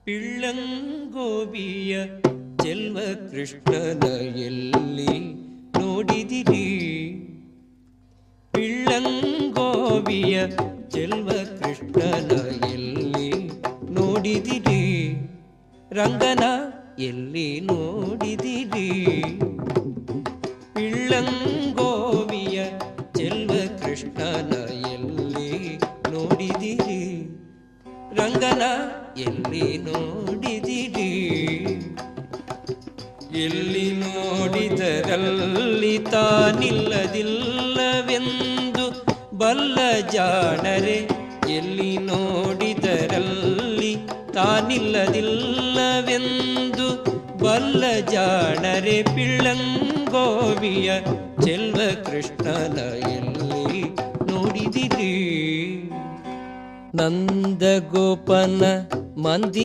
ಪಿಳ್ಳಂಗೋವಿಯ ಚೆಲ್ವ ಕೃಷ್ಣನ ಎಲ್ಲಿ ನೋಡಿದಿರಿ? ಪಿಳ್ಳಂಗೋವಿಯ ಚೆಲ್ವ ಕೃಷ್ಣನ ಎಲ್ಲಿ ನೋಡಿದಿರಿ? ರಂಗನ ಎಲ್ಲಿ ನೋಡಿದಿರಿ? ಪಿಳ್ಳಂಗೋವಿಯ ಚೆಲ್ವ ಕೃಷ್ಣನ ಎಲ್ಲಿ ನೋಡಿದಿರಿ? ರಂಗನ ಎಲ್ಲಿ ನೋಡಿದಿರಿ? ಎಲ್ಲಿ ನೋಡಿದರಲ್ಲಿ ತಾನಿಲ್ಲದಿಲ್ಲವೆಂದು ಬಲ್ಲ ಜಾಣರೆ, ಎಲ್ಲಿ ನೋಡಿದರಲ್ಲಿ ತಾನಿಲ್ಲದಿಲ್ಲವೆಂದು ಬಲ್ಲ ಜಾಣರೆ, ಪಿಳ್ಳಂಗೋವಿಯ ಚೆಲ್ವ ಕೃಷ್ಣನ ಎಲ್ಲಿ ನೋಡಿದಿರಿ? ನಂದಗೋಪನ ಮಂದಿ